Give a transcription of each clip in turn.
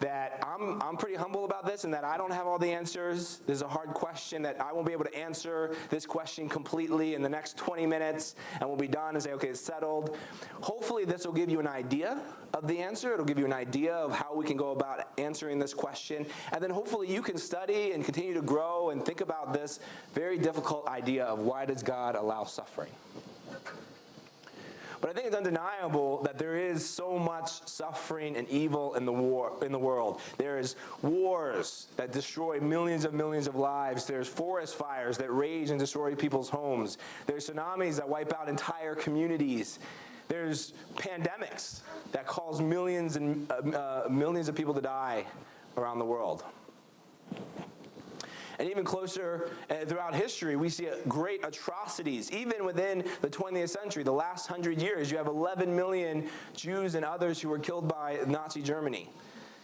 that I'm pretty humble about this and that I don't have all the answers. This is a hard question that I won't be able to answer this question completely in the next 20 minutes, and we'll be done and say, okay, it's settled. Hopefully this will give you an idea of the answer. It'll give you an idea of how we can go about answering this question, and then hopefully you can study and continue to grow and think about this very difficult idea of why does God allow suffering? But I think it's undeniable that there is so much suffering and evil in the world. There's wars that destroy millions of lives. There's forest fires that rage and destroy people's homes. There's tsunamis that wipe out entire communities. There's pandemics that cause millions of people to die around the world. And even closer throughout history, we see great atrocities. Even within the 20th century, the last 100 years, you have 11 million Jews and others who were killed by Nazi Germany.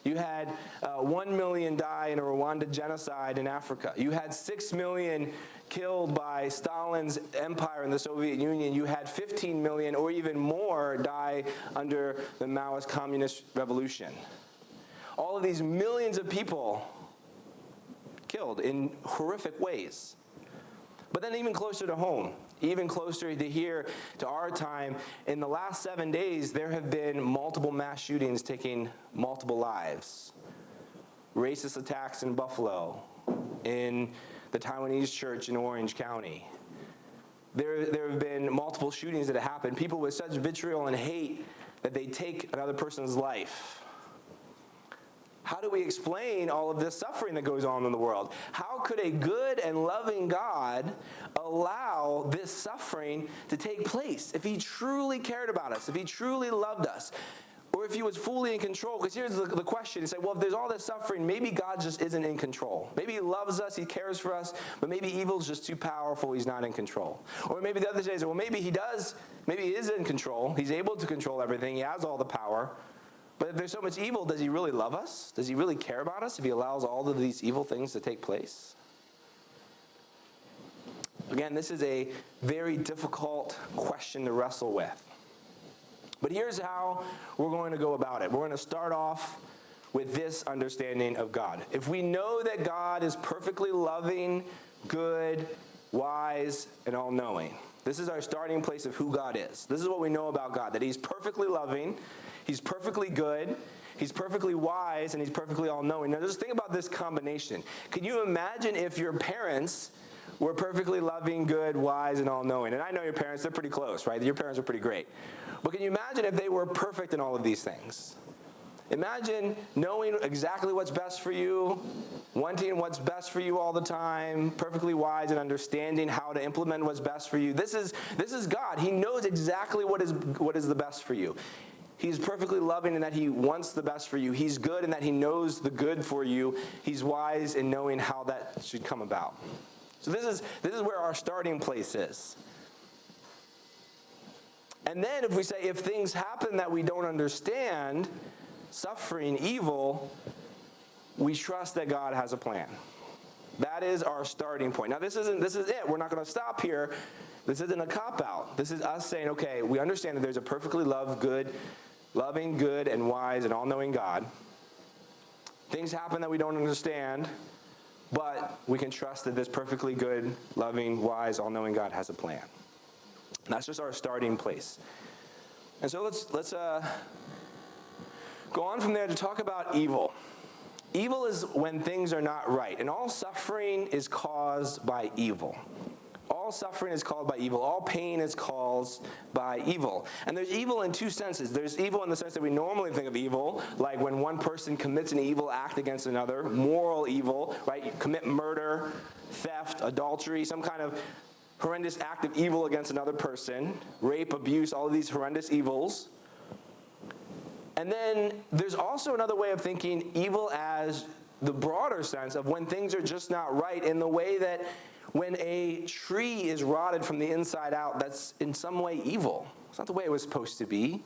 You had 1 million die in a Rwanda genocide in Africa. You had 6 million killed by Stalin's empire in the Soviet Union. You had 15 million or even more die under the Maoist communist revolution. All of these millions of people killed in horrific ways. But then even closer to home, even closer to here, to our time, in the last 7 days, there have been multiple mass shootings taking multiple lives. Racist attacks in Buffalo, in the Taiwanese church in Orange County. There have been multiple shootings that have happened, people with such vitriol and hate that they take another person's life. How do we explain all of this suffering that goes on in the world? How could a good and loving God allow this suffering to take place if he truly cared about us, if he truly loved us, or if he was fully in control? Because here's the question. You say, well, if there's all this suffering, maybe God just isn't in control. Maybe he loves us, he cares for us, but maybe evil's just too powerful, he's not in control. Or maybe the other day, well, maybe he does, maybe he is in control, he's able to control everything, he has all the power. But if there's so much evil, does he really love us? Does he really care about us if he allows all of these evil things to take place? Again, this is a very difficult question to wrestle with. But here's how we're going to go about it. We're going to start off with this understanding of God. If we know that God is perfectly loving, good, wise, and all-knowing, this is our starting place of who God is. This is what we know about God, that he's perfectly loving, he's perfectly good, he's perfectly wise, and he's perfectly all-knowing. Now just think about this combination. Can you imagine if your parents were perfectly loving, good, wise, and all-knowing? And I know your parents, they're pretty close, right? Your parents are pretty great. But can you imagine if they were perfect in all of these things? Imagine knowing exactly what's best for you, wanting what's best for you all the time, perfectly wise and understanding how to implement what's best for you. This is God. He knows exactly what is the best for you. He's perfectly loving in that he wants the best for you. He's good in that he knows the good for you. He's wise in knowing how that should come about. So this is where our starting place is. And then if we say, if things happen that we don't understand, suffering, evil, we trust that God has a plan. That is our starting point. Now this is it. We're not going to stop here. This isn't a cop-out. This is us saying, okay, we understand that there's a perfectly loving, good, and wise, and all-knowing God. Things happen that we don't understand, but we can trust that this perfectly good, loving, wise, all-knowing God has a plan. And that's just our starting place. And so let's go on from there to talk about evil. Evil is when things are not right, and all suffering is caused by evil. All suffering is caused by evil. All pain is caused by evil. And there's evil in two senses. There's evil in the sense that we normally think of evil, like when one person commits an evil act against another, moral evil, right? You commit murder, theft, adultery, some kind of horrendous act of evil against another person, rape, abuse, all of these horrendous evils. And then there's also another way of thinking evil as the broader sense of when things are just not right, in the way that when a tree is rotted from the inside out, that's in some way evil. It's not the way it was supposed to be.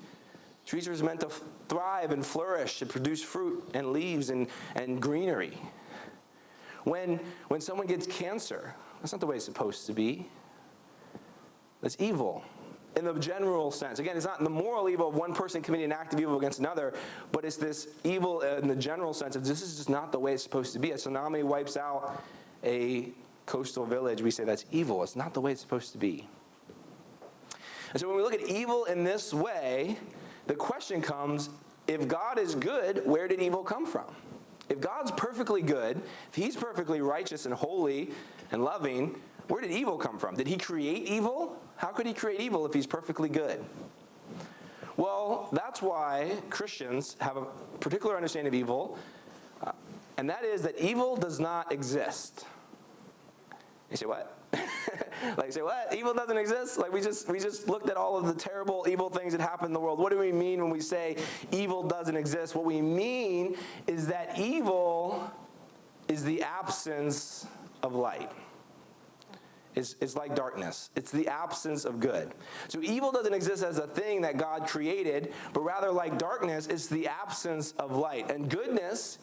Trees are meant to thrive and flourish and produce fruit and leaves and greenery. When someone gets cancer, that's not the way it's supposed to be. That's evil. in the general sense. Again, it's not the moral evil of one person committing an act of evil against another, but it's this evil in the general sense of this is just not the way it's supposed to be. A tsunami wipes out a coastal village. We say that's evil. It's not the way it's supposed to be. And so when we look at evil in this way, the question comes, if God is good, where did evil come from? If God's perfectly good, if he's perfectly righteous and holy and loving, where did evil come from? Did he create evil? How could he create evil if he's perfectly good? Well, that's why Christians have a particular understanding of evil, and that is that evil does not exist. You say, what? Like, say, what? Evil doesn't exist? Like, we just looked at all of the terrible, evil things that happen in the world. What do we mean when we say evil doesn't exist? What we mean is that evil is the absence of light. It's like darkness. It's the absence of good. So evil doesn't exist as a thing that God created, but rather like darkness, it's the absence of light. And goodness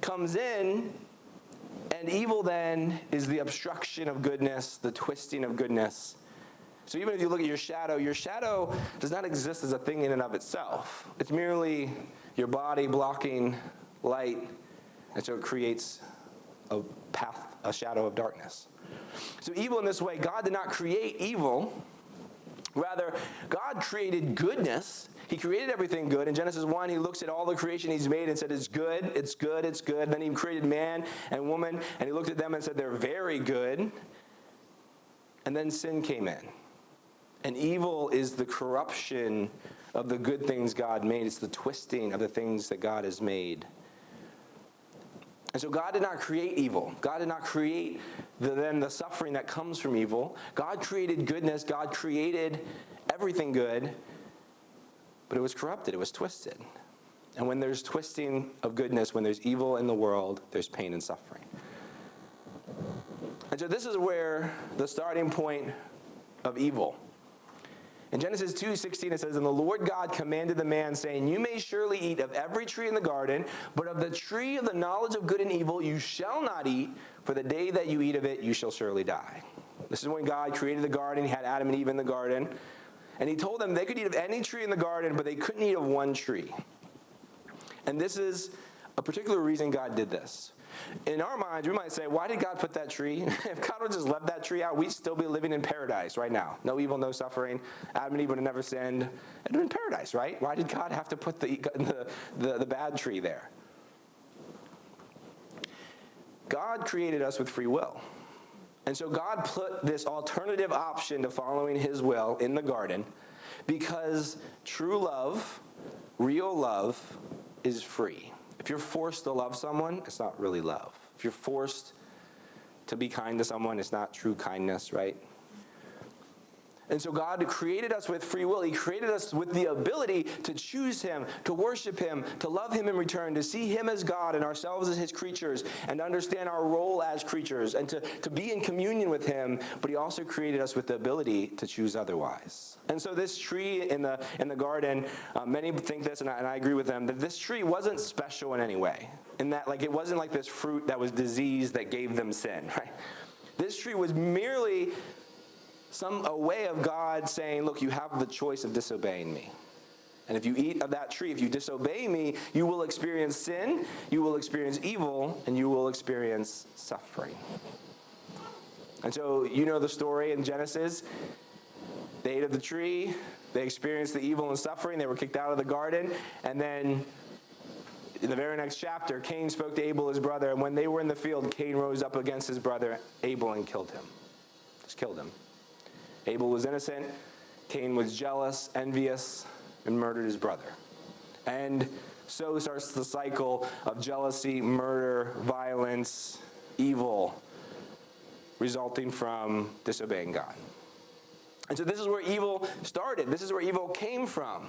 comes in, and evil then is the obstruction of goodness, the twisting of goodness. So even if you look at your shadow does not exist as a thing in and of itself. It's merely your body blocking light, and so it creates a path, a shadow of darkness. So evil in this way, God did not create evil. Rather, God created goodness. He created everything good. In Genesis 1, he looks at all the creation he's made and said, it's good, it's good, it's good. Then he created man and woman, and he looked at them and said, they're very good. And then sin came in. And evil is the corruption of the good things God made. It's the twisting of the things that God has made. And so God did not create evil. God did not create the suffering that comes from evil. God created goodness. God created everything good. But it was corrupted. It was twisted. And when there's twisting of goodness, when there's evil in the world, there's pain and suffering. And so this is where the starting point of evil. In Genesis 2:16 it says, and the Lord God commanded the man, saying, you may surely eat of every tree in the garden, but of the tree of the knowledge of good and evil you shall not eat, for the day that you eat of it you shall surely die. This is when God created the garden. He had Adam and Eve in the garden. And he told them they could eat of any tree in the garden, but they couldn't eat of one tree. And this is a particular reason God did this. In our minds, we might say, why did God put that tree? If God would just left that tree out, we'd still be living in paradise right now. No evil, no suffering. Adam and Eve would have never sinned. It would have been paradise, right? Why did God have to put the bad tree there? God created us with free will. And so God put this alternative option to following his will in the garden because true love, real love, is free. If you're forced to love someone, it's not really love. If you're forced to be kind to someone, it's not true kindness, right? And so God created us with free will. He created us with the ability to choose him, to worship him, to love him in return, to see him as God and ourselves as his creatures, and to understand our role as creatures, and to be in communion with him. But he also created us with the ability to choose otherwise. And so this tree in the garden, many think this, and I agree with them, that this tree wasn't special in any way. In that, like, it wasn't like this fruit that was diseased that gave them sin, right? This tree was merely a way of God saying, look, you have the choice of disobeying me. And if you eat of that tree, if you disobey me, you will experience sin, you will experience evil, and you will experience suffering. And so you know the story in Genesis. They ate of the tree, they experienced the evil and suffering, they were kicked out of the garden, and then in the very next chapter, Cain spoke to Abel, his brother, and when they were in the field, Cain rose up against his brother Abel and killed him. Just killed him. Abel was innocent, Cain was jealous, envious, and murdered his brother. And so starts the cycle of jealousy, murder, violence, evil, resulting from disobeying God. And so this is where evil started. This is where evil came from.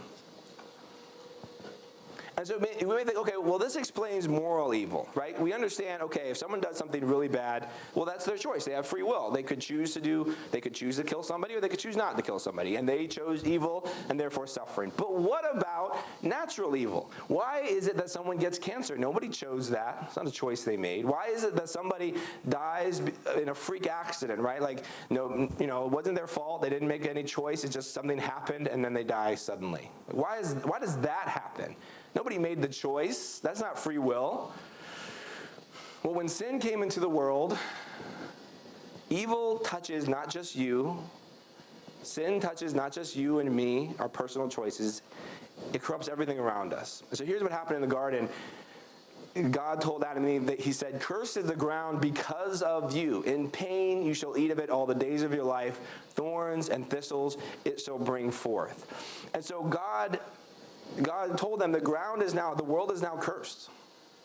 And so we may think, okay, well, this explains moral evil, right? We understand, okay, if someone does something really bad, well, that's their choice. They have free will. They could choose to kill somebody, or they could choose not to kill somebody. And they chose evil and therefore suffering. But what about natural evil. Why is it that someone gets cancer? Nobody chose that. It's not a choice they made. Why is it that somebody dies in a freak accident, right? Like, no, it wasn't their fault. They didn't make any choice. It's just something happened, and then they die suddenly. Why does that happen? Nobody made the choice. That's not free will. Well, when sin came into the world, evil touches not just you. Sin touches not just you and me, our personal choices. It corrupts everything around us. So here's what happened in the garden. God told Adam and Eve that he said, "Cursed is the ground because of you. In pain you shall eat of it all the days of your life. Thorns and thistles it shall bring forth." And so God told them the world is now cursed.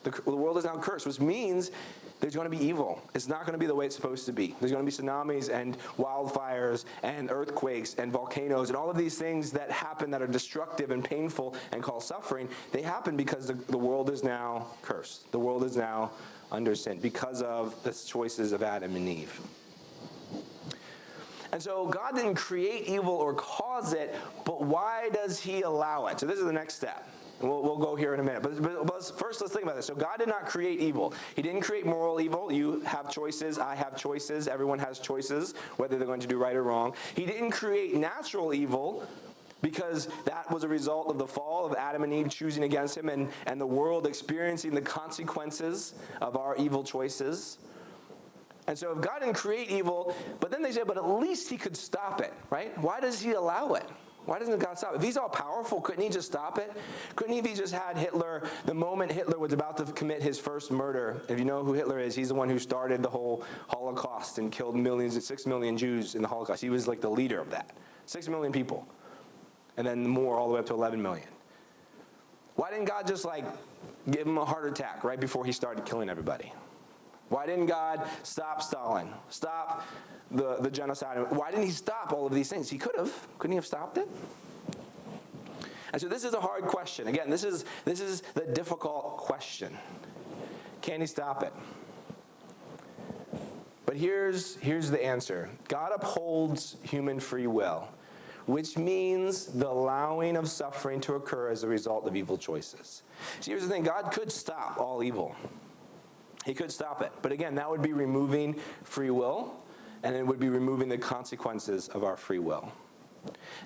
The world is now cursed, which means there's going to be evil. It's not going to be the way it's supposed to be. There's going to be tsunamis and wildfires and earthquakes and volcanoes and all of these things that happen that are destructive and painful and cause suffering. They happen because the world is now cursed. The world is now under sin because of the choices of Adam and Eve. And so God didn't create evil or cause it, but why does he allow it? So this is the next step. We'll go here in a minute. But first, let's think about this. So God did not create evil. He didn't create moral evil. You have choices. I have choices. Everyone has choices, whether they're going to do right or wrong. He didn't create natural evil because that was a result of the fall of Adam and Eve choosing against him and the world experiencing the consequences of our evil choices. And so if God didn't create evil, but then they say, but at least he could stop it, right? Why does he allow it? Why doesn't God stop it? If he's all powerful, couldn't he just stop it? Couldn't he have just had Hitler, the moment Hitler was about to commit his first murder? If you know who Hitler is, he's the one who started the whole Holocaust and killed 6 million Jews in the Holocaust. He was like the leader of that. 6 million people. And then more, all the way up to 11 million. Why didn't God just give him a heart attack right before he started killing everybody? Why didn't God stop Stalin? Stop the genocide? Why didn't he stop all of these things? He could have. Couldn't he have stopped it? And so this is a hard question. Again, this is the difficult question. Can he stop it? But here's the answer. God upholds human free will, which means the allowing of suffering to occur as a result of evil choices. See, here's the thing. God could stop all evil. He could stop it. But again, that would be removing free will, and it would be removing the consequences of our free will.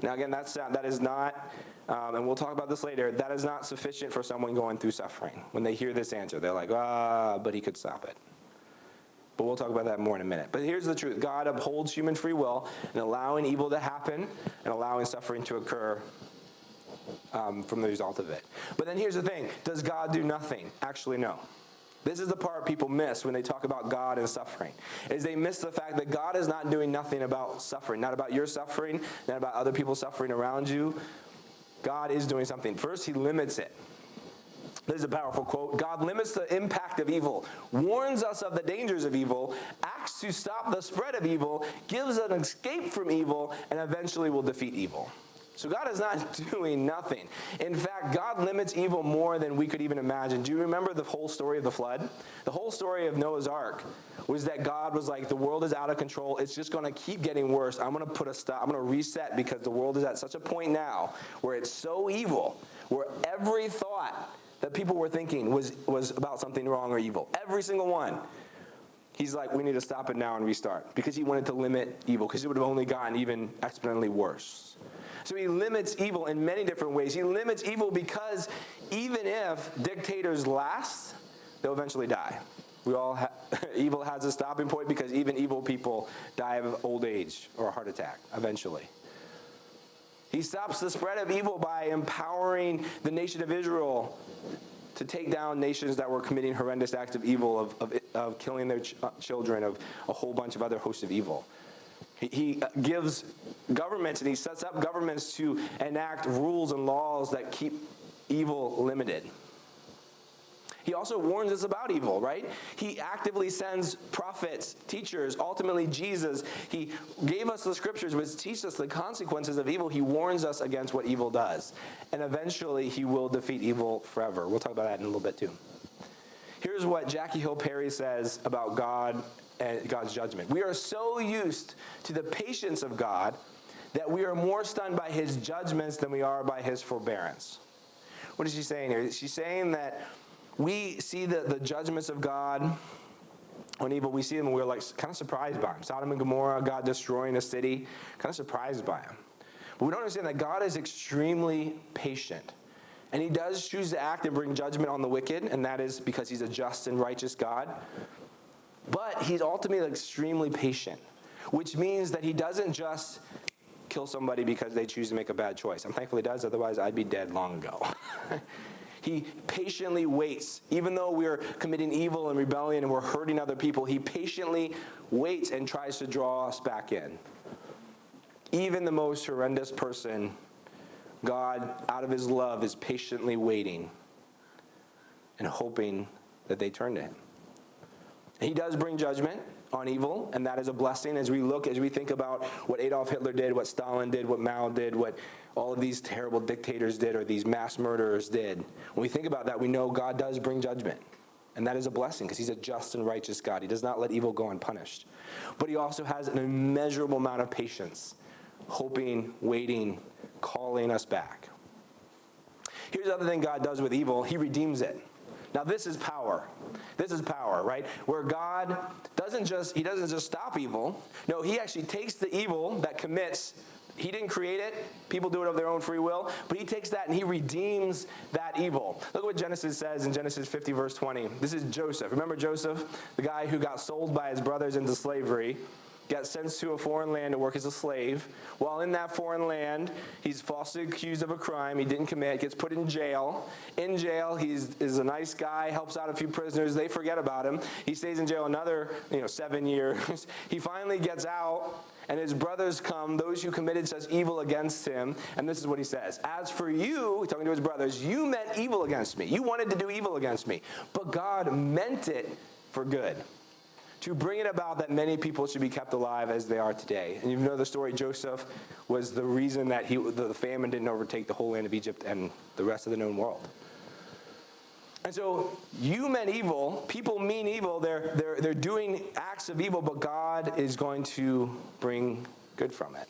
Now again, that is not, and we'll talk about this later, that is not sufficient for someone going through suffering. When they hear this answer, they're like, but he could stop it. But we'll talk about that more in a minute. But here's the truth. God upholds human free will in allowing evil to happen and allowing suffering to occur from the result of it. But then here's the thing. Does God do nothing? Actually, no. This is the part people miss when they talk about God and suffering, is they miss the fact that God is not doing nothing about suffering, not about your suffering, not about other people suffering around you. God is doing something. First, he limits it. There's a powerful quote. God limits the impact of evil, warns us of the dangers of evil, acts to stop the spread of evil, gives an escape from evil, and eventually will defeat evil. So God is not doing nothing. In fact, God limits evil more than we could even imagine. Do you remember the whole story of the flood? The whole story of Noah's Ark was that God was like, the world is out of control. It's just going to keep getting worse. I'm going to put a stop. I'm going to reset because the world is at such a point now where it's so evil, where every thought that people were thinking was about something wrong or evil. Every single one. He's like, we need to stop it now and restart because he wanted to limit evil because it would have only gotten even exponentially worse. So he limits evil in many different ways. He limits evil because even if dictators last, they'll eventually die. Evil has a stopping point because even evil people die of old age or a heart attack eventually. He stops the spread of evil by empowering the nation of Israel to take down nations that were committing horrendous acts of evil, of killing their children, of a whole bunch of other hosts of evil. He gives governments and he sets up governments to enact rules and laws that keep evil limited. He also warns us about evil, right? He actively sends prophets, teachers, ultimately Jesus. He gave us the scriptures which teach us the consequences of evil. He warns us against what evil does. And eventually he will defeat evil forever. We'll talk about that in a little bit too. Here's what Jackie Hill Perry says about God and God's judgment. We are so used to the patience of God that we are more stunned by his judgments than we are by his forbearance. What is she saying here? She's saying that we see the judgments of God on evil. We see them and we're like kind of surprised by them. Sodom and Gomorrah, God destroying a city, kind of surprised by them. But we don't understand that God is extremely patient. And he does choose to act and bring judgment on the wicked, and that is because he's a just and righteous God. But he's ultimately extremely patient, which means that he doesn't just kill somebody because they choose to make a bad choice. I'm thankful he does, otherwise I'd be dead long ago. He patiently waits. Even though we're committing evil and rebellion and we're hurting other people, he patiently waits and tries to draw us back in. Even the most horrendous person, God, out of his love, is patiently waiting and hoping that they turn to him. He does bring judgment on evil, and that is a blessing as we think about what Adolf Hitler did, what Stalin did, what Mao did, what all of these terrible dictators did, or these mass murderers did. When we think about that, we know God does bring judgment. And that is a blessing because he's a just and righteous God. He does not let evil go unpunished. But he also has an immeasurable amount of patience, hoping, waiting, calling us back. Here's the other thing God does with evil. He redeems it. Now this is power. This is power, right? Where God doesn't just stop evil. No, he actually takes the evil that commits. He didn't create it. People do it of their own free will. But he takes that and he redeems that evil. Look at what Genesis says in Genesis 50, verse 20. This is Joseph. Remember Joseph, the guy who got sold by his brothers into slavery, got sent to a foreign land to work as a slave. While in that foreign land, he's falsely accused of a crime he didn't commit, gets put in jail. In jail, is a nice guy, helps out a few prisoners. They forget about him. He stays in jail another 7 years. He finally gets out, and his brothers come, those who committed such evil against him. And this is what he says. As for you, talking to his brothers, you meant evil against me. You wanted to do evil against me. But God meant it for good, to bring it about that many people should be kept alive as they are today. And you know the story, Joseph was the reason that the famine didn't overtake the whole land of Egypt and the rest of the known world. And so you meant evil, people mean evil, they're doing acts of evil, but God is going to bring good from it.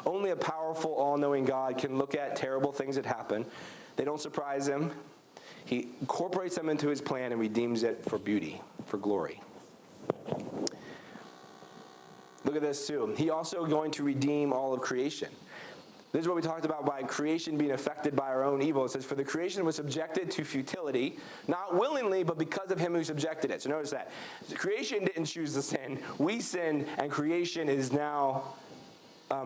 Only a powerful, all-knowing God can look at terrible things that happen. They don't surprise him. He incorporates them into his plan and redeems it for beauty, for glory. Look at this too. He also going to redeem all of creation. This is what we talked about by creation being affected by our own evil. It says, for the creation was subjected to futility, not willingly, but because of him who subjected it. So notice that. Creation didn't choose the sin. We sinned, and creation is now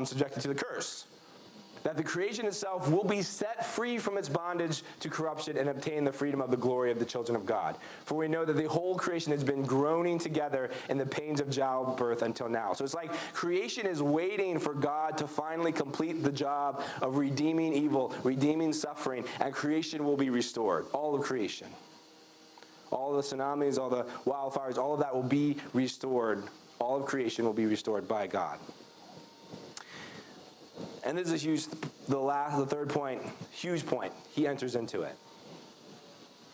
subjected to the curse. That the creation itself will be set free from its bondage to corruption and obtain the freedom of the glory of the children of God. For we know that the whole creation has been groaning together in the pains of childbirth until now. So it's like creation is waiting for God to finally complete the job of redeeming evil, redeeming suffering, and creation will be restored. All of creation. All the tsunamis, all the wildfires, all of that will be restored. All of creation will be restored by God. And this is huge, the third point, huge point. He enters into it.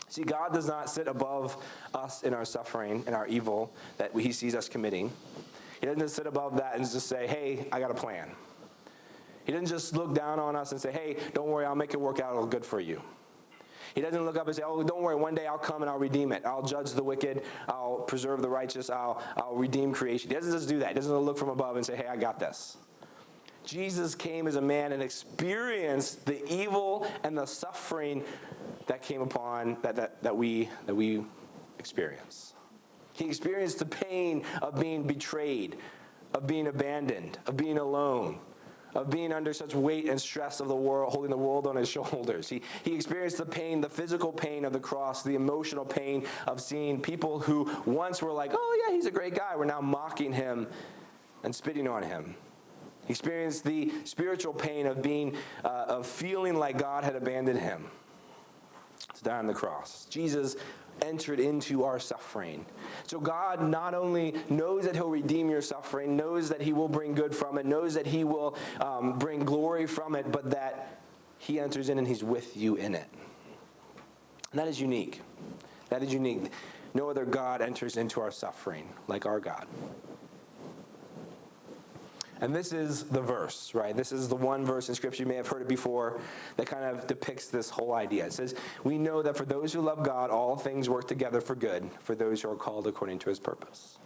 See, God does not sit above us in our suffering and our evil that he sees us committing. He doesn't just sit above that and just say, hey, I got a plan. He doesn't just look down on us and say, hey, don't worry, I'll make it work out, it'll good for you. He doesn't look up and say, oh, don't worry, one day I'll come and I'll redeem it. I'll judge the wicked, I'll preserve the righteous, I'll redeem creation. He doesn't just do that. He doesn't look from above and say, hey, I got this. Jesus came as a man and experienced the evil and the suffering that came upon, that we experience. He experienced the pain of being betrayed, of being abandoned, of being alone, of being under such weight and stress of the world, holding the world on his shoulders. He experienced the pain, the physical pain of the cross, the emotional pain of seeing people who once were like, oh yeah, he's a great guy, were now mocking him and spitting on him. He experienced the spiritual pain of feeling like God had abandoned him to die on the cross. Jesus entered into our suffering. So God not only knows that he'll redeem your suffering, knows that he will bring good from it, knows that he will bring glory from it, but that he enters in and he's with you in it. And that is unique. That is unique. No other God enters into our suffering like our God. And this is the verse, right? This is the one verse in Scripture, you may have heard it before, that kind of depicts this whole idea. It says, we know that for those who love God, all things work together for good, for those who are called according to his purpose.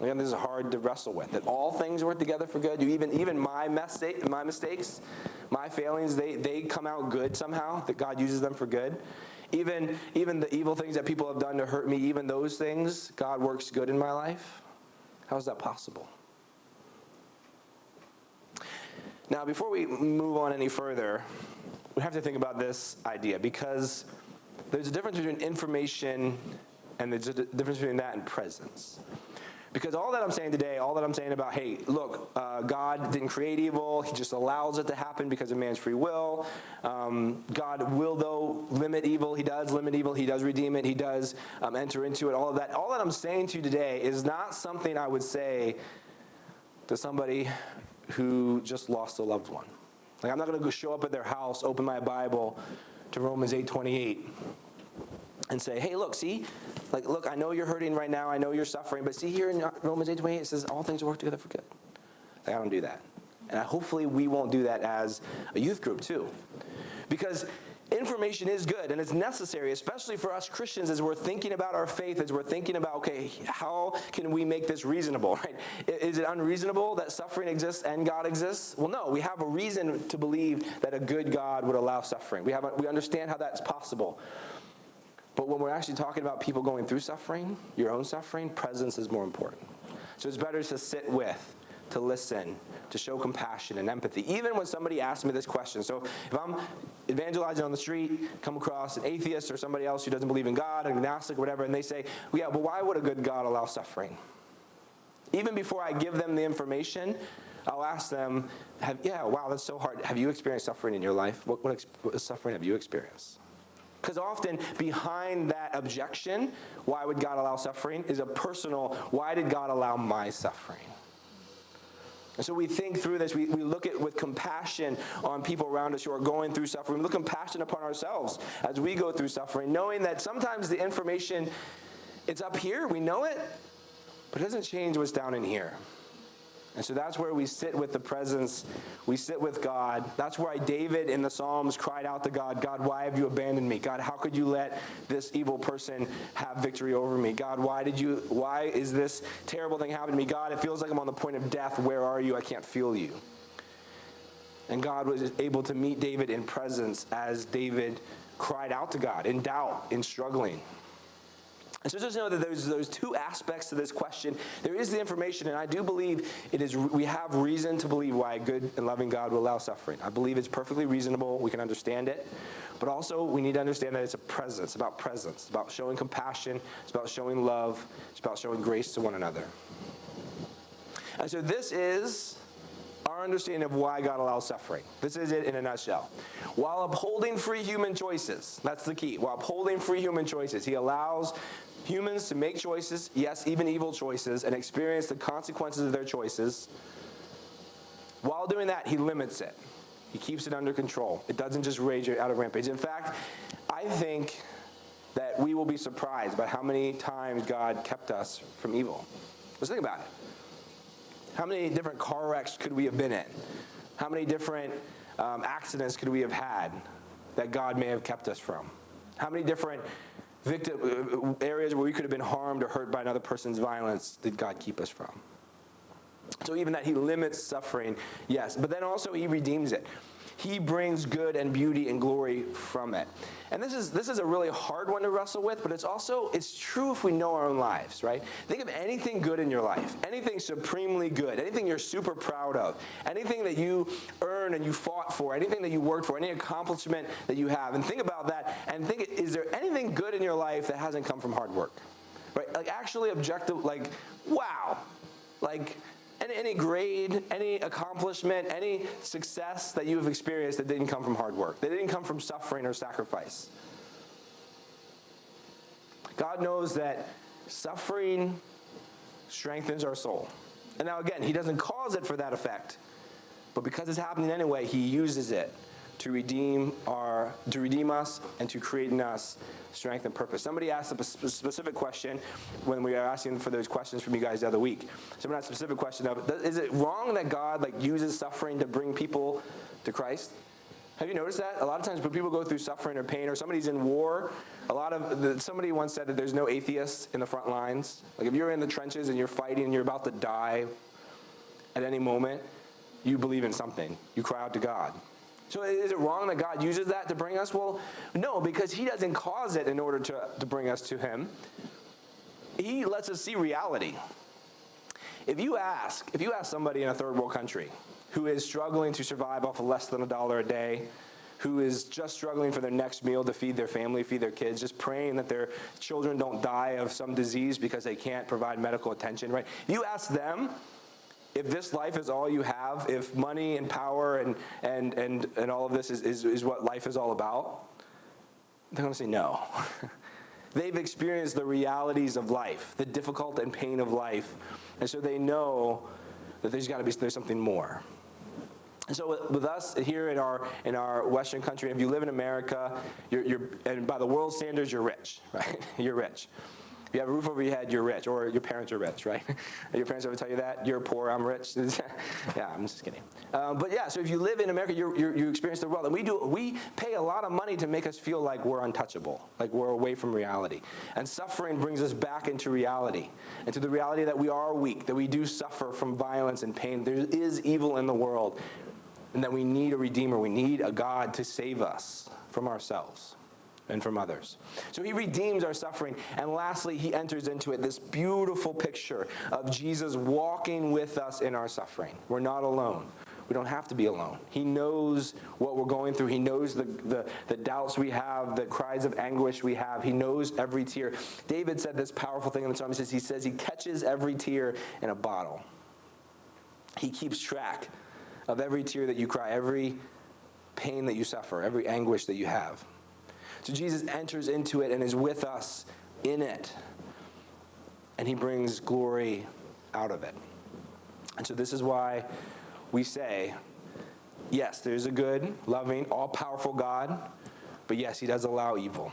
Again, this is hard to wrestle with, that all things work together for good. Even my mistakes, my failings, they come out good somehow, that God uses them for good. Even the evil things that people have done to hurt me, even those things, God works good in my life. How is that possible? Now, before we move on any further, we have to think about this idea, because there's a difference between information and there's a difference between that and presence. Because all that I'm saying today, all that I'm saying about, hey, look, God didn't create evil. He just allows it to happen because of man's free will. God will, though, limit evil. He does limit evil. He does redeem it. He does enter into it. All of that. All that I'm saying to you today is not something I would say to somebody who just lost a loved one. Like, I'm not going to go show up at their house, open my Bible to Romans 8:28, and say, hey, look, see? Like, look, I know you're hurting right now. I know you're suffering. But see here in Romans 8:28, it says all things work together for good. Like, I don't do that. And hopefully we won't do that as a youth group too. Because information is good and it's necessary, especially for us Christians as we're thinking about our faith, as we're thinking about, okay, how can we make this reasonable, right? Is it unreasonable that suffering exists and God exists? Well, no, we have a reason to believe that a good God would allow suffering. We understand how that's possible. But when we're actually talking about people going through suffering, your own suffering, presence is more important. So it's better to sit with, to listen, to show compassion and empathy, even when somebody asks me this question. So if I'm evangelizing on the street, come across an atheist or somebody else who doesn't believe in God, an agnostic or whatever, and they say, well, yeah, but why would a good God allow suffering? Even before I give them the information, I'll ask them, wow, that's so hard. Have you experienced suffering in your life? What suffering have you experienced? Because often behind that objection, why would God allow suffering, is a personal, why did God allow my suffering? And so we think through this, we look at with compassion on people around us who are going through suffering. We look compassion upon ourselves as we go through suffering, knowing that sometimes the information, it's up here, we know it, but it doesn't change what's down in here. And so that's where we sit with the presence, we sit with God. That's why David in the Psalms cried out to God, God, why have you abandoned me? God, how could you let this evil person have victory over me? God, why is this terrible thing happening to me? God, it feels like I'm on the point of death. Where are you? I can't feel you. And God was able to meet David in presence as David cried out to God in doubt, in struggling. And so just know that there's those two aspects to this question. There is the information, and I do believe we have reason to believe why a good and loving God will allow suffering. I believe it's perfectly reasonable. We can understand it. But also, we need to understand that it's a presence. It's about presence. It's about showing compassion. It's about showing love. It's about showing grace to one another. And so this is our understanding of why God allows suffering. This is it in a nutshell. While upholding free human choices, that's the key. While upholding free human choices, he allows humans to make choices, yes, even evil choices, and experience the consequences of their choices. While doing that, he limits it. He keeps it under control. It doesn't just rage out of rampage. In fact, I think that we will be surprised by how many times God kept us from evil. Let's think about it. How many different car wrecks could we have been in? How many different accidents could we have had that God may have kept us from? How many different areas where we could have been harmed or hurt by another person's violence did God keep us from? So even that he limits suffering, yes, but then also he redeems it. He brings good and beauty and glory from it. And this is a really hard one to wrestle with, but it's true if we know our own lives, right? Think of anything good in your life, anything supremely good, anything you're super proud of, anything that you earned and you fought for, anything that you worked for, any accomplishment that you have. And think about that and think, is there anything good in your life that hasn't come from hard work? Right? Like actually objective, like, wow. Like, any grade, any accomplishment, any success that you have experienced that didn't come from hard work, that didn't come from suffering or sacrifice. God knows that suffering strengthens our soul. And now again, he doesn't cause it for that effect, but because it's happening anyway, he uses it to redeem us and to create in us strength and purpose. Somebody asked a specific question when we were asking for those questions from you guys the other week. Someone asked a specific question of, is it wrong that God uses suffering to bring people to Christ? Have you noticed that? A lot of times when people go through suffering or pain, or somebody's in war, somebody once said that there's no atheists in the front lines. If you're in the trenches and you're fighting and you're about to die at any moment, you believe in something. You cry out to God. So is it wrong that God uses that to bring us? Well, no, because he doesn't cause it in order to bring us to him. He lets us see reality. If you ask somebody in a third world country who is struggling to survive off of less than $1 a day, who is just struggling for their next meal to feed their family, feed their kids, just praying that their children don't die of some disease because they can't provide medical attention, right? You ask them, if this life is all you have, if money and power and all of this is what life is all about, they're going to say no. They've experienced the realities of life, the difficult and pain of life, and so they know that there's something more. And so with us here in our Western country, if you live in America, and by the world standards, you're rich, right? You're rich. If you have a roof over your head, you're rich, or your parents are rich, right? Your parents ever tell you that? You're poor, I'm rich? Yeah, I'm just kidding. But yeah, so if you live in America, you experience the world. And we pay a lot of money to make us feel like we're untouchable, like we're away from reality. And suffering brings us back into reality, into the reality that we are weak, that we do suffer from violence and pain. There is evil in the world, and that we need a Redeemer. We need a God to save us from ourselves and from others. So he redeems our suffering. And lastly, he enters into it, this beautiful picture of Jesus walking with us in our suffering. We're not alone. We don't have to be alone. He knows what we're going through. He knows the doubts we have, the cries of anguish we have. He knows every tear. David said this powerful thing in the Psalm. He says he catches every tear in a bottle. He keeps track of every tear that you cry, every pain that you suffer, every anguish that you have. So Jesus enters into it and is with us in it. And he brings glory out of it. And so this is why we say, yes, there's a good, loving, all-powerful God, but yes, he does allow evil.